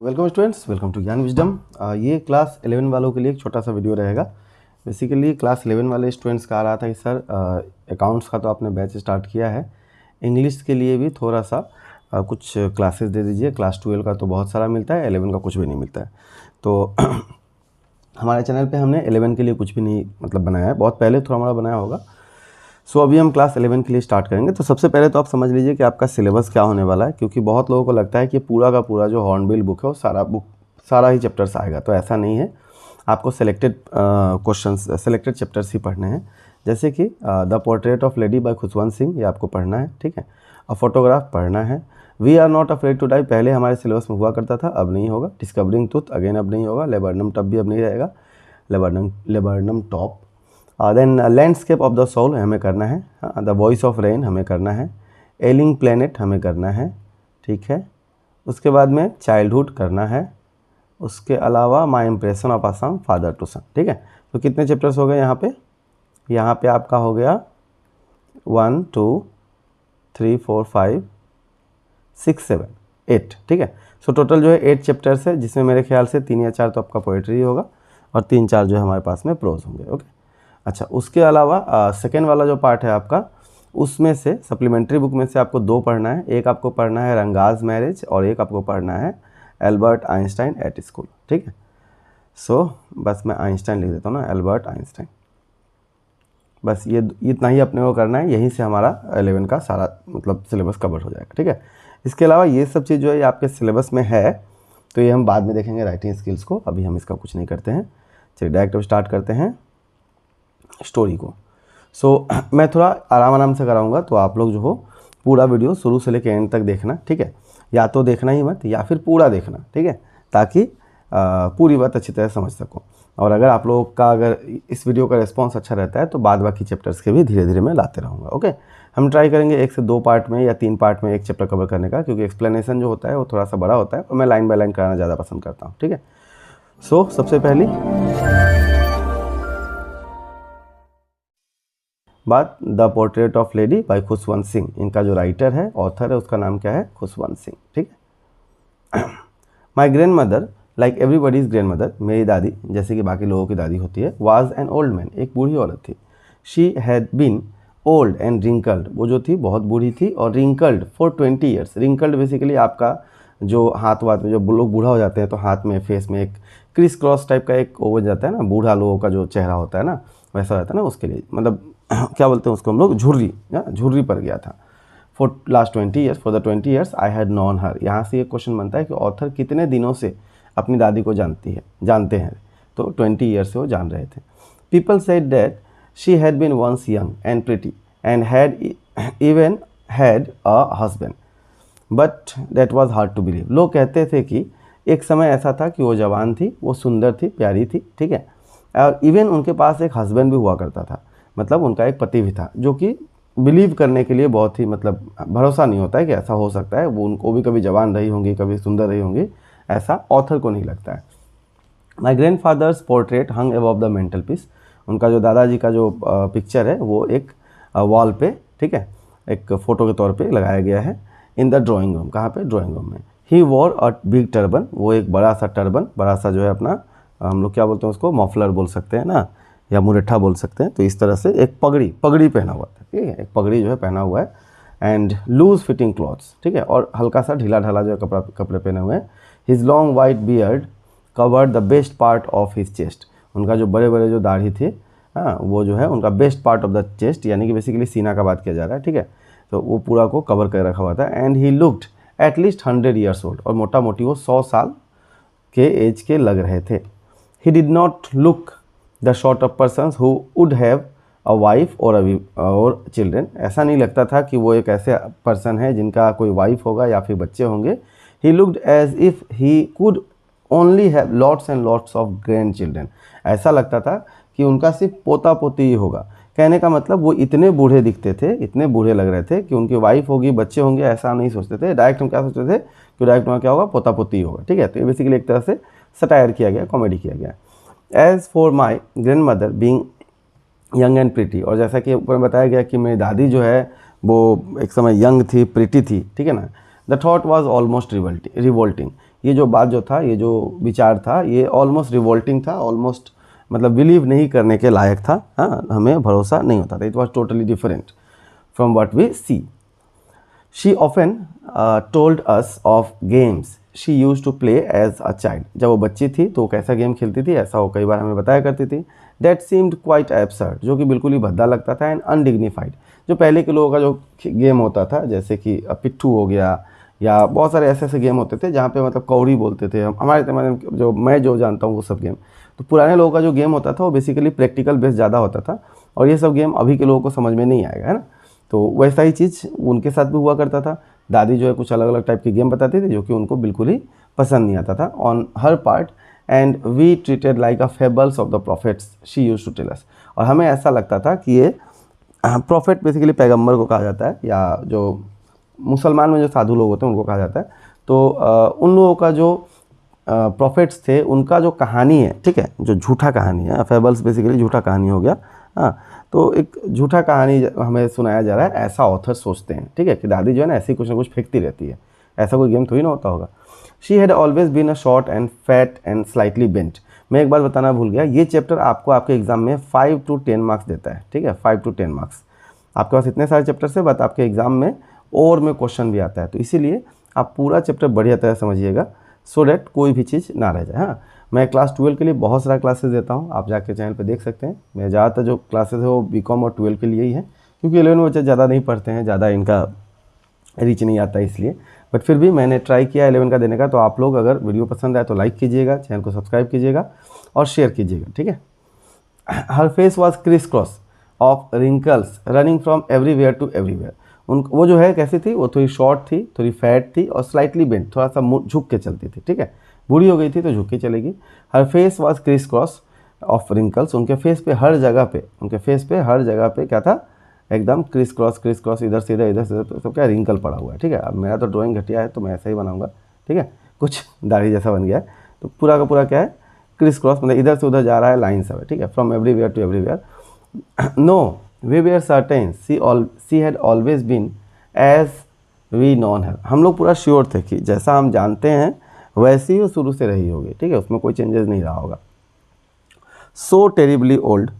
Welcome students, welcome to ज्ञान wisdom. ये class 11 वालों के लिए एक छोटा सा वीडियो रहेगा। बेसिकली क्लास 11 वाले स्टूडेंट्स का आ रहा था कि सर अकाउंट्स का तो आपने बैच स्टार्ट किया है, इंग्लिश के लिए भी थोड़ा सा कुछ क्लासेस दे दीजिए। क्लास 12 का तो बहुत सारा मिलता है, 11 का कुछ भी नहीं मिलता है। तो हमारे चैनल पे हमने 11 के लिए कुछ भी नहीं मतलब बनाया है, बहुत पहले थोड़ा हमारा बनाया होगा। सो अभी हम क्लास 11 के लिए स्टार्ट करेंगे। तो सबसे पहले तो आप समझ लीजिए कि आपका सिलेबस क्या होने वाला है, क्योंकि बहुत लोगों को लगता है कि पूरा का पूरा जो हॉर्नबिल बुक है वो सारा ही चैप्टर्स आएगा। तो ऐसा नहीं है, आपको सेलेक्टेड क्वेश्चंस, सेलेक्टेड चैप्टर्स ही पढ़ने हैं। जैसे कि the portrait of lady by Khushwant Singh, ये आपको पढ़ना है, ठीक है। और फोटोग्राफ पढ़ना है। We are not afraid to die पहले हमारे सिलेबस में हुआ करता था, अब नहीं होगा। डिस्कवरिंग ट्रूथ अगेन अब नहीं होगा। लेबर्नम टॉप भी अब नहीं रहेगा, laburnum top. Then landscape of the soul हमें करना है। द वॉइस ऑफ रेन हमें करना है। एलिंग प्लेनेट हमें करना है, ठीक है। उसके बाद में चाइल्डहुड करना है। उसके अलावा my impression of Assam father to son, ठीक है। तो कितने चैप्टर्स हो गए यहाँ पे? यहाँ पे आपका हो गया 1 2 3 4 5 6 7 8, ठीक है। सो टोटल जो है 8 चैप्टर्स है, जिसमें मेरे ख्याल से 3 या 4 तो आपका पोएट्री होगा और 3-4 जो है हमारे पास में प्रोज होंगे, ओके। अच्छा, उसके अलावा सेकेंड वाला जो पार्ट है आपका, उसमें से सप्लीमेंट्री बुक में से आपको 2 पढ़ना है। एक आपको पढ़ना है रंगाज मैरिज और एक आपको पढ़ना है एल्बर्ट आइंस्टाइन एट स्कूल, ठीक है। सो बस मैं आइंस्टाइन लिख देता हूँ ना, एल्बर्ट आइंस्टाइन। बस ये इतना ही अपने को करना है, यहीं से हमारा 11 का सारा मतलब सिलेबस कवर हो जाएगा, ठीक है। इसके अलावा ये सब चीज़ जो है ये आपके सिलेबस में है, तो ये हम बाद में देखेंगे राइटिंग स्किल्स को। अभी हम इसका कुछ नहीं करते हैं। चलिए डायरेक्ट स्टार्ट करते हैं स्टोरी को। सो मैं थोड़ा आराम से कराऊंगा, तो आप लोग जो हो पूरा वीडियो शुरू से लेकर एंड तक देखना, ठीक है। या तो देखना ही मत या फिर पूरा देखना, ठीक है, ताकि पूरी बात अच्छी तरह समझ सको। और अगर आप लोगों का अगर इस वीडियो का रिस्पांस अच्छा रहता है तो बाद बाकी चैप्टर्स के भी धीरे धीरे मैं लाते रहूँगा, ओके। हम ट्राई करेंगे 1 से 2 पार्ट में या 3 पार्ट में एक चैप्टर कवर करने का, क्योंकि एक्सप्लेनेशन जो होता है वो थोड़ा सा बड़ा होता है और मैं लाइन बाय लाइन कराना ज़्यादा पसंद करता हूँ, ठीक है। सो सबसे पहली बात, the portrait of lady by Khushwant Singh. इनका जो राइटर है, ऑथर है, उसका नाम क्या है? खुशवंत सिंह, ठीक है। My grand mother like everybody's grand mother, मेरी दादी जैसे कि बाकी लोगों की दादी होती है, वाज एन ओल्ड मैन, एक बूढ़ी औरत थी। She had been old and wrinkled, वो जो थी बहुत बूढ़ी थी, और wrinkled for 20 years. Wrinkled basically आपका जो हाथ वाथ में जो लोग बूढ़ा हो जाते हैं तो हाथ में फेस में एक क्रिस क्रॉस टाइप का एक वो बन जाता है ना, बूढ़ा लोगों का जो चेहरा होता है ना वैसा रहता है ना, उसके लिए मतलब क्या बोलते हैं उसको हम लोग, झुर्री, झुर्री पर गया था। For last 20 years, for the 20 years I had known her. यहाँ से एक क्वेश्चन बनता है कि ऑथर कितने दिनों से अपनी दादी को जानते हैं? तो 20 ईयर्स से वो जान रहे थे। People said that she had been once young and pretty and had even had a husband, but that was hard to believe. लोग कहते थे कि एक समय ऐसा था कि वो जवान थी, वो सुंदर थी, प्यारी थी, ठीक है, और इवन उनके पास एक हस्बैंड भी हुआ करता था, मतलब उनका एक पति भी था, जो कि बिलीव करने के लिए बहुत ही मतलब भरोसा नहीं होता है कि ऐसा हो सकता है। वो उनको भी कभी जवान रही होंगी, कभी सुंदर रही होंगी, ऐसा ऑथर को नहीं लगता है। My grandfather's portrait hung above the mantelpiece. उनका जो दादाजी का जो पिक्चर है वो एक वॉल पे, ठीक है, एक फ़ोटो के तौर पे लगाया गया है। इन द ड्राइंग रूम, कहाँ पे? ड्राइंग रूम में। ही वॉर अ बिग टर्बन, वो एक बड़ा सा टर्बन, बड़ा सा जो है अपना, हम लोग क्या बोलते हैं उसको, मफलर बोल सकते हैं ना, या मुरेठा बोल सकते हैं। तो इस तरह से एक पगड़ी पहना हुआ था, ठीक है, एक पगड़ी जो है पहना हुआ है। एंड लूज फिटिंग क्लॉथ्स, ठीक है, और हल्का सा ढीला ढाला जो है कपड़े पहने हुए हैं। His long white beard covered the best part of his chest. उनका जो बड़े बड़े जो दाढ़ी थे, हाँ, वो जो है उनका best part of the chest, यानी कि बेसिकली सीना का बात किया जा रहा है, ठीक है। तो वो पूरा को कवर कर रखा हुआ था। And he looked at least 100 years old, और मोटा मोटी वो 100 साल के एज के लग रहे थे। He did not look the sort of person who would have a wife और चिल्ड्रेन। ऐसा नहीं लगता था कि वो एक ऐसे पर्सन है जिनका कोई वाइफ होगा या फिर बच्चे होंगे। He looked as if he could only have lots and lots of grandchildren. ऐसा लगता था कि उनका सिर्फ पोता पोती ही होगा। कहने का मतलब वो इतने बूढ़े दिखते थे, इतने बूढ़े लग रहे थे कि उनकी वाइफ होगी, बच्चे होंगे, ऐसा नहीं सोचते थे। डायरेक्ट हम क्या सोचते थे कि डायरेक्ट वहाँ क्या होगा, पोता पोती ही होगा, ठीक है। तो ये बेसिकली एक तरह से सटायर किया गया, कॉमेडी किया गया। As for my grandmother being young and pretty, और जैसा कि ऊपर बताया गया कि मेरी दादी जो है वो एक समय यंग थी, प्रिटी थी, ठीक है ना। The thought was almost revolting. ये जो बात जो था, ये जो विचार था, ये ऑलमोस्ट रिवोल्टिंग था, ऑलमोस्ट मतलब बिलीव नहीं करने के लायक था। हाँ, हमें भरोसा नहीं होता था। It was totally different from what we see. She often told us of games she used to play as a child. जब वो बच्ची थी तो वो कैसा गेम खेलती थी, ऐसा वो कई बार हमें बताया करती थी। दैट सीम्ड क्वाइट एब्सर्ड, जो कि बिल्कुल ही भद्दा लगता था, एंड अनडिग्निफाइड। जो पहले के लोगों का जो गेम होता था, जैसे कि पिट्ठू हो गया, या बहुत सारे ऐसे ऐसे गेम होते थे जहाँ पे मतलब कौड़ी बोलते थे। हमारे ज़माने जो मैं जो जानता हूँ वो सब गेम, तो पुराने लोगों का जो गेम होता था वो बेसिकली प्रैक्टिकल बेस ज़्यादा होता था, और ये सब गेम अभी के लोगों को समझ में नहीं आएगा, है ना। तो वैसा ही चीज़ उनके साथ भी हुआ करता था। दादी जो है कुछ अलग अलग टाइप के गेम बताती थी जो कि उनको बिल्कुल ही पसंद नहीं आता था on her part, and we treated like a fables of the prophets she used to tell us. और हमें ऐसा लगता था कि ये प्रॉफिट बेसिकली पैगंबर को कहा जाता है, या जो मुसलमान में जो साधु लोग होते हैं उनको कहा जाता है। तो उन लोगों का जो प्रॉफिट्स थे, उनका जो कहानी है, ठीक है, जो झूठा कहानी है, फेबल्स बेसिकली झूठा कहानी हो गया। हाँ, तो एक झूठा कहानी हमें सुनाया जा रहा है, ऐसा ऑथर सोचते हैं, ठीक है, कि दादी जो है ना ऐसे ही कुछ ना कुछ फेंकती रहती है, ऐसा कोई गेम थोड़ी ना होता होगा। She had always been a short and fat and slightly bent. मैं एक बात बताना भूल गया, ये चैप्टर आपको आपके एग्जाम में 5 to 10 मार्क्स देता है, ठीक है, 5 to 10 मार्क्स। आपके पास इतने सारे चैप्टर्स है, बट आपके एग्जाम में और में क्वेश्चन भी आता है, तो इसीलिए आप पूरा चैप्टर बढ़िया तरह समझिएगा, सो डैट कोई भी चीज़ ना रह जाए। हाँ, मैं क्लास 12 के लिए बहुत सारा क्लासेस देता हूँ, आप जाके चैनल पे देख सकते हैं। मैं ज़्यादातर जो क्लासेस है वो बीकॉम और 12 के लिए ही है, क्योंकि 11 में बच्चे ज़्यादा नहीं पढ़ते हैं, ज़्यादा इनका रीच नहीं आता इसलिए। बट फिर भी मैंने ट्राई किया 11 का देने का। तो आप लोग अगर वीडियो पसंद आए तो लाइक कीजिएगा, चैनल को सब्सक्राइब कीजिएगा और शेयर कीजिएगा, ठीक है। Her face was criss cross of wrinkles running from everywhere to everywhere. वो जो है कैसी थी, वो थोड़ी शॉर्ट थी, थोड़ी फैट थी, और स्लाइटली बेंट, थोड़ा सा झुक के चलती थी, ठीक है, बूढ़ी हो गई थी तो झुक के चलेगी। Her face was criss cross of wrinkles, उनके फेस पे हर जगह पे क्या था, एकदम क्रिस क्रॉस, इधर से इधर तो क्या रिंकल पड़ा हुआ है, ठीक है। अब मेरा तो ड्राइंग घटिया है तो मैं ऐसा ही बनाऊंगा, ठीक है, कुछ दाढ़ी जैसा बन गया है। तो पूरा का पूरा क्या है, क्रिस क्रॉस, मतलब इधर से उधर जा रहा है, लाइन सब है, ठीक है, from everywhere to everywhere. No, we were certain she had always been as we known her. हम लोग पूरा श्योर थे कि जैसा हम जानते हैं वैसे ही वो शुरू से रही होगी, ठीक है, उसमें कोई चेंजेस नहीं रहा होगा। So terribly old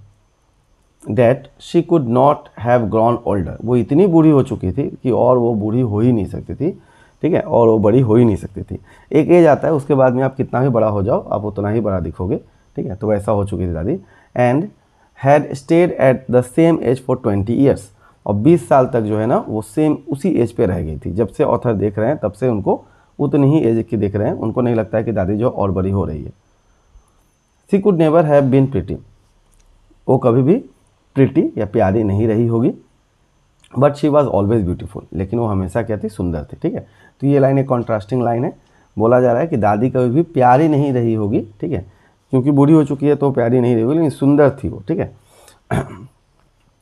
that she could not have grown older. वो इतनी बूढ़ी हो चुकी थी कि और वो बूढ़ी हो ही नहीं सकती थी, ठीक है, और वो बड़ी हो ही नहीं सकती थी। एक एज आता है, उसके बाद में आप कितना भी बड़ा हो जाओ आप उतना ही बड़ा दिखोगे, ठीक है। तो वैसा हो चुकी थी दादी। And had stayed at the same age for 20 years. और 20 साल तक जो है ना वो सेम उसी एज पे रह गई थी। जब से ऑथर देख रहे हैं तब से उनको उतनी ही एज की देख रहे हैं, उनको नहीं लगता है कि दादी जो और बड़ी हो रही है। She could never have been pretty. वो कभी भी प्रिटी या प्यारी नहीं रही होगी। But she was always beautiful. लेकिन वो हमेशा क्या थी, सुंदर थी, ठीक है। तो ये लाइन एक कॉन्ट्रास्टिंग लाइन है। बोला जा रहा है कि दादी कभी भी प्यारी नहीं रही होगी, ठीक है, क्योंकि बूढ़ी हो चुकी है तो प्यारी नहीं रही होगी, लेकिन सुंदर थी वो, ठीक है।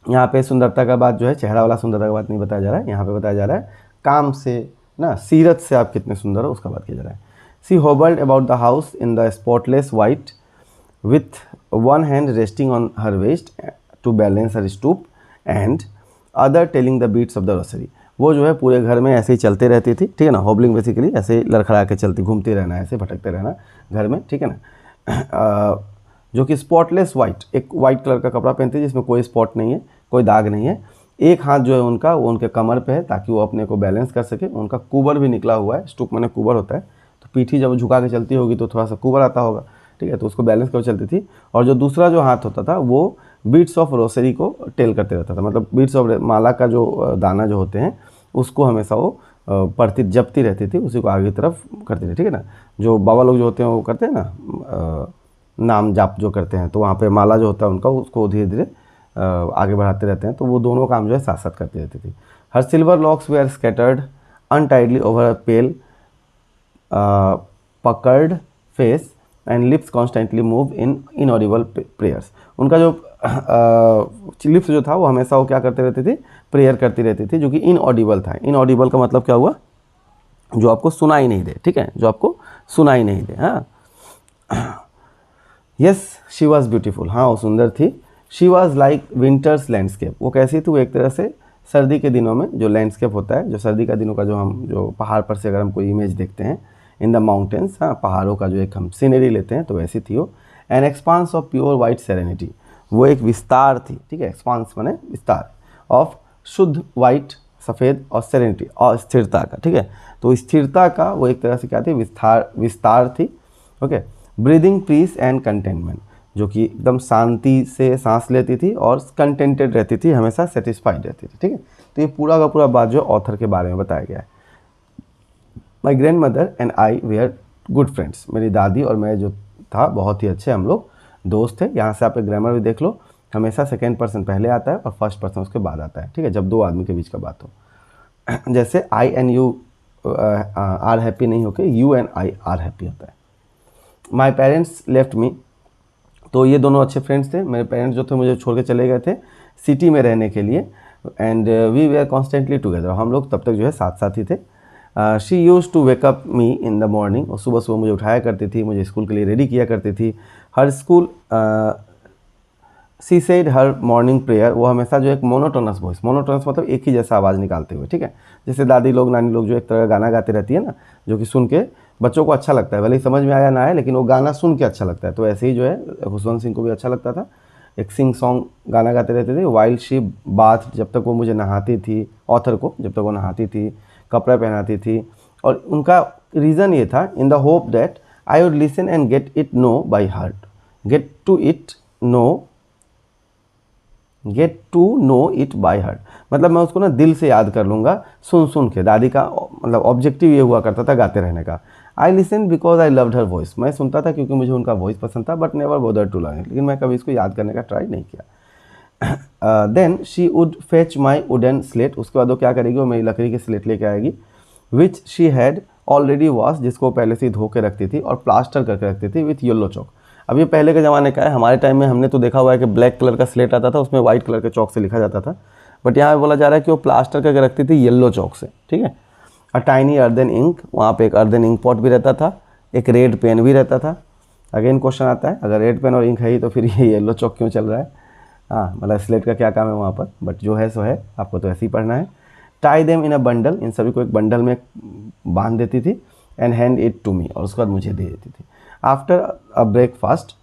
यहाँ पे सुंदरता का बात जो है, चेहरा वाला सुंदरता का बात नहीं बताया जा रहा है, यहाँ पे बताया जा रहा है काम से ना, सीरत से आप कितने सुंदर हो उसका बात किया जा रहा है। She hobbled about the house in the spotless white with one hand resting on her waist to balance her stoop and other telling the beats of the rosary। वो जो है पूरे घर में ऐसे ही चलते रहती थी, ठीक है ना, होबलिंग बेसिकली ऐसे लड़खड़ा के चलती, घूमती रहना, ऐसे भटकते रहना घर में, ठीक है ना। जो कि स्पॉटलेस वाइट, एक वाइट कलर का कपड़ा पहनती है जिसमें कोई स्पॉट नहीं है, कोई दाग नहीं है। एक हाथ जो है उनका वो उनके कमर पे है ताकि वो अपने को बैलेंस कर सके। उनका कुबर भी निकला हुआ है, स्टूप मैंने कुबर होता है, तो पीठी जब झुका के चलती होगी तो थोड़ा सा कुबर आता होगा, ठीक है, तो उसको बैलेंस कर चलती थी। और जो दूसरा जो हाथ होता था वो बीट्स ऑफ रोसरी को टेल करते रहता था, मतलब बीट्स ऑफ माला का जो दाना जो होते हैं उसको हमेशा वो पढ़ती जपती रहती थी, उसी को आगे की तरफ करती थी, ठीक है ना। जो बाबा लोग जो होते हैं वो करते हैं ना, नाम जाप जो करते हैं, तो वहाँ पे माला जो होता है उनका उसको धीरे धीरे आगे बढ़ाते रहते हैं। तो वो दोनों काम जो है साथ साथ करती रहती थी। Her silver locks were scattered untidily over a pale puckered face and lips constantly move in inaudible prayers. उनका जो लिप्स जो था वो हमेशा वो क्या करते रहती थी, प्रेयर करती रहती थी, जो कि इनऑडिबल था। इनऑडिबल का मतलब क्या हुआ, जो आपको सुनाई नहीं दे, ठीक है, जो आपको सुनाई नहीं दे। हाँ, यस शी वॉज ब्यूटीफुल, हाँ वो सुंदर थी। She was like winters landscape. वो कैसी थी, वो एक तरह से सर्दी के दिनों में जो लैंडस्केप होता है, जो सर्दी का दिनों का जो हम जो पहाड़ पर से अगर हम कोई इमेज देखते हैं, इन द माउंटेन्स, हाँ पहाड़ों का जो एक हम सीनरी लेते हैं तो वैसी थी वो। An expanse of pure white serenity, वो एक विस्तार थी, ठीक है, एक्सपांस माने विस्तार, ऑफ शुद्ध वाइट सफ़ेद, और सेरेनिटी और स्थिरता का, ठीक है, तो स्थिरता का वो एक तरह से क्या थी, विस्तार थी। Okay, breathing peace and contentment, जो कि एकदम शांति से सांस लेती थी और कंटेंटेड रहती थी, हमेशा सेटिस्फाइड रहती थी, ठीक है। तो ये पूरा का पूरा बात जो ऑथर के बारे में बताया गया है। My grandmother and I were good friends, मेरी दादी और मैं जो था बहुत ही अच्छे हम लोग दोस्त थे। यहाँ से आप एक ग्रामर भी देख लो, हमेशा सेकेंड पर्सन पहले आता है और फर्स्ट पर्सन उसके बाद आता है, ठीक है, जब दो आदमी के बीच का बात हो। जैसे आई एंड यू आर हैप्पी नहीं होके you and I R happy होता है। माई पेरेंट्स लेफ्ट मी, तो ये दोनों अच्छे फ्रेंड्स थे। मेरे पेरेंट्स जो थे मुझे छोड़ के चले गए थे सिटी में रहने के लिए। And we were constantly together, हम लोग तब तक जो है साथ साथ ही थे। She used to wake up me in the morning, और सुबह सुबह मुझे उठाया करती थी, मुझे स्कूल के लिए रेडी किया करती थी। Her school she said her morning prayer, वो हमेशा जो एक मोनोटोनस वॉइस, मोनोटोनस मतलब एक ही जैसा आवाज़ निकालते हुए, ठीक है, जैसे दादी लोग नानी लोग जो एक तरह का गाना गाते रहती है ना, जो कि सुन के बच्चों को अच्छा लगता है, भले ही समझ में आया ना आए, लेकिन वो गाना सुन के अच्छा लगता है। तो ऐसे ही जो है खुशवंत सिंह को भी अच्छा लगता था, एक सिंग सॉन्ग गाना गाते रहते थे। वाइल्ड शी बाथ, जब तक वो मुझे नहाती थी, ऑथर को जब तक वो नहाती थी, कपड़ा पहनाती थी, और उनका रीज़न ये था, in the hope that I would listen and get it know by heart, get to know it by heart, मतलब मैं उसको ना दिल से याद कर लूँगा सुन सुन के। दादी का मतलब ऑब्जेक्टिव ये हुआ करता था गाते रहने का। I listen because I loved her voice, मैं सुनता था क्योंकि मुझे उनका वॉइस पसंद था, but never bother to learn it, लेकिन मैं कभी इसको याद करने का ट्राई नहीं किया। Then she would fetch my wooden slate, उसके बाद वो क्या करेगी, वो मेरी लकड़ी की स्लेट लेके आएगी, which she had already wash, जिसको पहले से धो के रखती थी और प्लास्टर करके रखती थी विथ येलो चौक। अब ये पहले के ज़माने का है, हमारे टाइम में हमने तो देखा हुआ है कि ब्लैक कलर का स्लेट आता था, उसमें वाइट कलर के चौक से लिखा जाता था, बट यहाँ बोला जा रहा है कि वो प्लास्टर करके रखती थी येलो चौक से, ठीक है। अ टाइनी अर्दन इंक, वहाँ पे एक अर्दन इंक पॉट भी रहता था, एक रेड पेन भी रहता था। अगेन क्वेश्चन आता है, अगर रेड पेन और इंक है ही तो फिर ये येलो चौक क्यों चल रहा है? हाँ, मतलब स्लेट का क्या काम है वहाँ पर, बट जो है सो है, आपको तो ऐसे ही पढ़ना है। Tie them in a bundle, इन सभी को एक बंडल में बांध देती थी, and hand it to me, और उसके बाद मुझे दे देती थी। After a breakfast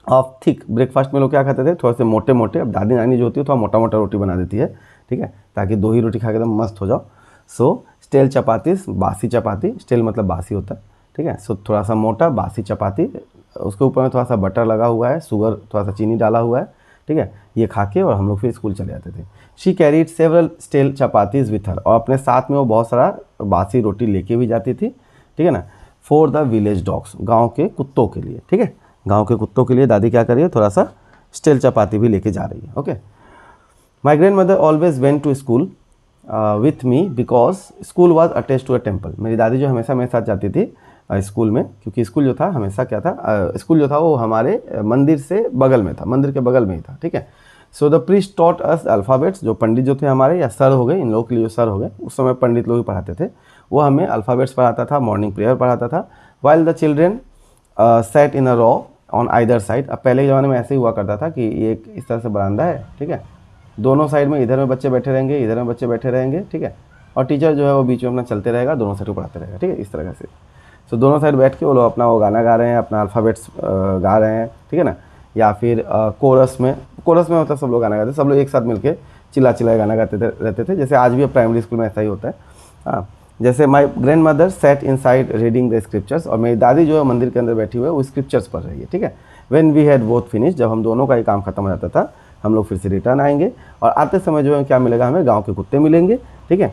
of thick, breakfast में लोग क्या खाते थे, थोड़े से मोटे मोटे, अब दादी नानी जो होती है थोड़ा मोटा मोटा रोटी बना देती है, ठीक है, ताकि दो ही रोटी खा के एकदम मस्त हो जाओ। सो स्टेल चपातीस, बासी चपाती, स्टेल मतलब बासी होता है, ठीक है। सो थोड़ा सा मोटा बासी चपाती, उसके ऊपर में थोड़ा सा बटर लगा हुआ है, शुगर थोड़ा सा चीनी डाला हुआ है, ठीक है, ये खा के और हम लोग फिर स्कूल चले जाते थे। She carried several stale chapatis with her, और अपने साथ में वो बहुत सारा बासी रोटी लेके भी जाती थी, ठीक है ना, फॉर द विलेज डॉग्स, गाँव के कुत्तों के लिए, ठीक है, गाँव के कुत्तों के लिए दादी क्या कर रही है, थोड़ा सा स्टेल चपाती भी लेके जा रही है। Okay, my grandmother always went to school with me because school was attach to a temple, मेरी दादी जो हमेशा मेरे साथ जाती थी स्कूल में, क्योंकि स्कूल जो था हमेशा क्या था, स्कूल जो था वो हमारे मंदिर से बगल में था, मंदिर के बगल में ही था, ठीक है। So the priest taught us alphabets, जो पंडित जो थे हमारे, या सर हो गए, इन लोगों के लिए जो सर हो गए, उस समय पंडित लोग ही पढ़ाते थे, वो हमें अल्फ़ाबेट्स पढ़ाता था, मॉर्निंग प्रेयर पढ़ाता था। While the children set in a raw on either side, अब पहले के ज़माने में ऐसे ही हुआ करता था कि ये एक इस तरह से बरामदा है, ठीक है, दोनों साइड में, इधर में बच्चे बैठे रहेंगे, इधर में बच्चे बैठे रहेंगे, ठीक है, और टीचर जो है वो बीच में अपना चलते रहेगा, दोनों साइड को पढ़ाते रहेगा, ठीक है, इस तरह से। सो दोनों साइड बैठ के वो लोग अपना वो गाना गा रहे हैं, अपना अल्फ़ाबेट्स गा रहे हैं, ठीक है ना, या फिर कोरस में मतलब सब लोग गाना गाते, सब लोग एक साथ मिलके चिल्ला चिल्लाए गाना गाते रहते थे, जैसे आज भी प्राइमरी स्कूल में ऐसा ही होता है। हाँ, जैसे my grand mother said in side reading the scriptures, और मेरी दादी जो है मंदिर के अंदर बैठी हुई है, वो स्क्रिप्चर्स पढ़ रही है, ठीक है। When we had both finish, जब हम दोनों का ही काम खत्म हो जाता था, हम लोग फिर से रिटर्न आएंगे, और आते समय जो है क्या मिलेगा, हमें गाँव के कुत्ते मिलेंगे, ठीक है।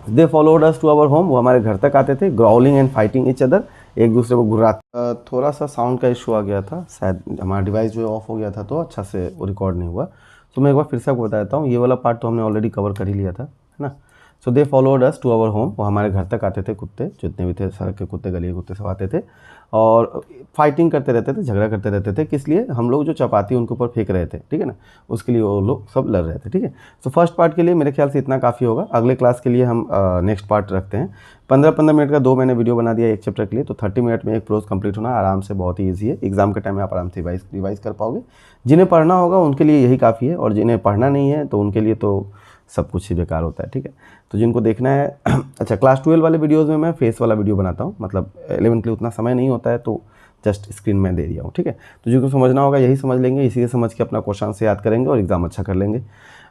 They followed us to our home, वो हमारे घर तक आते थे, growling and fighting each other, एक दूसरे को घुर्राते। थोड़ा सा साउंड का इशू आ गया था, शायद हमारा डिवाइस जो है ऑफ हो गया था, तो अच्छा से वो रिकॉर्ड नहीं हुआ। तो मैं एक बार फिर से आपको बता देता हूँ, ये वाला पार्ट तो हमने ऑलरेडी कवर कर ही लिया था, है ना। So they followed us to our home, वो हमारे घर तक आते थे कुत्ते, जितने भी थे सड़क के कुत्ते, गली के कुत्ते सब आते थे, और फाइटिंग करते रहते थे, झगड़ा करते रहते थे, किस लिए, हम लोग जो चपाती उनके ऊपर फेंक रहे थे, ठीक है ना, उसके लिए वो लोग सब लड़ रहे थे, ठीक है। तो फर्स्ट पार्ट के लिए मेरे ख्याल से इतना काफ़ी होगा, अगले क्लास के लिए हम नेक्स्ट पार्ट रखते हैं। 15-15 मिनट का 2 मैंने वीडियो बना दिया एक चैप्टर के लिए, तो 30 मिनट में एक प्रोज कंप्लीट होना आराम से बहुत ही ईजी है, एग्जाम के टाइम में आप आराम से रिवाइज कर पाओगे। जिन्हें पढ़ना होगा उनके लिए यही काफ़ी है, और जिन्हें पढ़ना नहीं है तो उनके लिए तो सब कुछ ही बेकार होता है, ठीक है। तो जिनको देखना है अच्छा, क्लास 12 वाले वीडियोज़ में मैं फेस वाला वीडियो बनाता हूँ, मतलब 11 के लिए उतना समय नहीं होता है तो जस्ट स्क्रीन में दे दिया हूँ, ठीक है। तो जिनको समझना होगा यही समझ लेंगे, इसी से समझ के अपना क्वेश्चन से याद करेंगे और एग्जाम अच्छा कर लेंगे।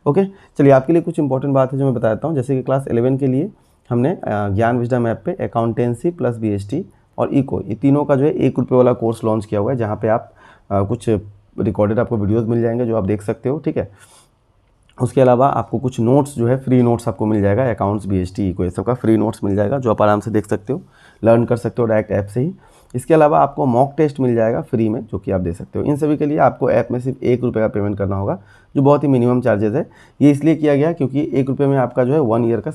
ओके, चलिए आपके लिए कुछ इंपॉर्टेंट बात है जो मैं बताता हूँ। जैसे कि क्लास 11 के लिए हमने ज्ञान विजडम ऐप पे अकाउंटेंसी प्लस BST और इको, ये तीनों का जो है ₹1 वाला कोर्स लॉन्च किया हुआ है, जहाँ पे आप कुछ रिकॉर्डेड आपको वीडियोज़ मिल जाएंगे जो आप देख सकते हो, ठीक है। उसके अलावा आपको कुछ नोट्स जो है फ्री नोट्स आपको मिल जाएगा, अकाउंट्स BST इको ये सब का फ्री नोट्स मिल जाएगा, जो आप आराम से देख सकते हो, लर्न कर सकते हो डायरेक्ट ऐप से ही। इसके अलावा आपको मॉक टेस्ट मिल जाएगा फ्री में, जो कि आप दे सकते हो। इन सभी के लिए आपको ऐप में सिर्फ ₹1 का पेमेंट करना होगा, जो बहुत ही मिनिमम चार्जेस है। ये इसलिए किया गया क्योंकि ₹1 में आपका जो है 1 ईयर का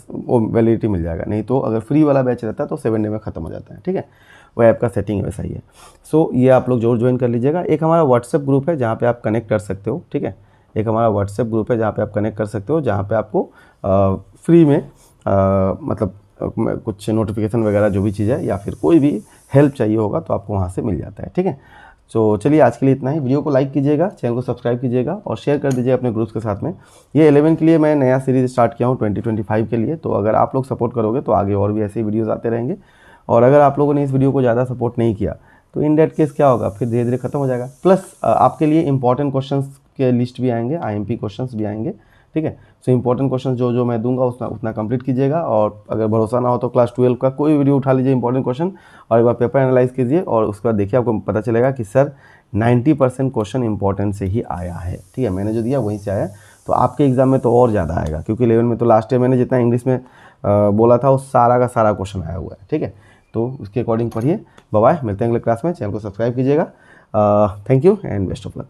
वैलिडिटी मिल जाएगा, नहीं तो अगर फ्री वाला बैच रहता तो 7 डे में ख़त्म हो जाता है, ठीक है। वो ऐप का सेटिंग वैसा ही है। सो ये आप लोग जरूर ज्वाइन कर लीजिएगा। एक हमारा व्हाट्सएप ग्रुप है जहाँ पे आप कनेक्ट कर सकते हो, ठीक है। एक हमारा व्हाट्सएप ग्रुप है जहाँ पे आप कनेक्ट कर सकते हो, जहाँ पे आपको फ्री में मतलब कुछ नोटिफिकेशन वगैरह जो भी चीज़ है या फिर कोई भी हेल्प चाहिए होगा तो आपको वहाँ से मिल जाता है, ठीक है। तो चलिए आज के लिए इतना ही। वीडियो को लाइक कीजिएगा, चैनल को सब्सक्राइब कीजिएगा और शेयर कर दीजिएगा अपने ग्रुप्स के साथ में। ये 11 के लिए मैं नया सीरीज़ स्टार्ट किया हूँ 2025 के लिए, तो अगर आप लोग सपोर्ट करोगे तो आगे और भी ऐसे ही वीडियोज़ आते रहेंगे। और अगर आप लोगों ने इस वीडियो को ज़्यादा सपोर्ट नहीं किया तो इन डेट केस क्या होगा, फिर धीरे धीरे खत्म हो जाएगा। प्लस आपके लिए इंपॉर्टेंट क्वेश्चंस के लिस्ट भी आएंगे, IMP क्वेश्चंस भी आएंगे, ठीक है। सो इंपॉर्टेंट क्वेश्चंस जो मैं दूंगा उतना कंप्लीट कीजिएगा। और अगर भरोसा ना हो तो क्लास 12 का कोई वीडियो उठा लीजिए इंपॉर्टेंट क्वेश्चन और एक बार पेपर एनालाइज कीजिए और उसके बाद देखिए आपको पता चलेगा कि सर 90% क्वेश्चन इंपॉर्टेंट से ही आया है, ठीक है। मैंने जो दिया वहीं से आया, तो आपके एग्जाम में तो और ज़्यादा आएगा, क्योंकि 11 में तो लास्ट ईयर मैंने जितना इंग्लिश में बोला था वो सारा का सारा क्वेश्चन आया हुआ है, ठीक है। तो उसके अकॉर्डिंग पढ़िए। बाय बाय, मिलते हैं अगले क्लास में। चैनल को सब्सक्राइब कीजिएगा। Thank you and best of luck.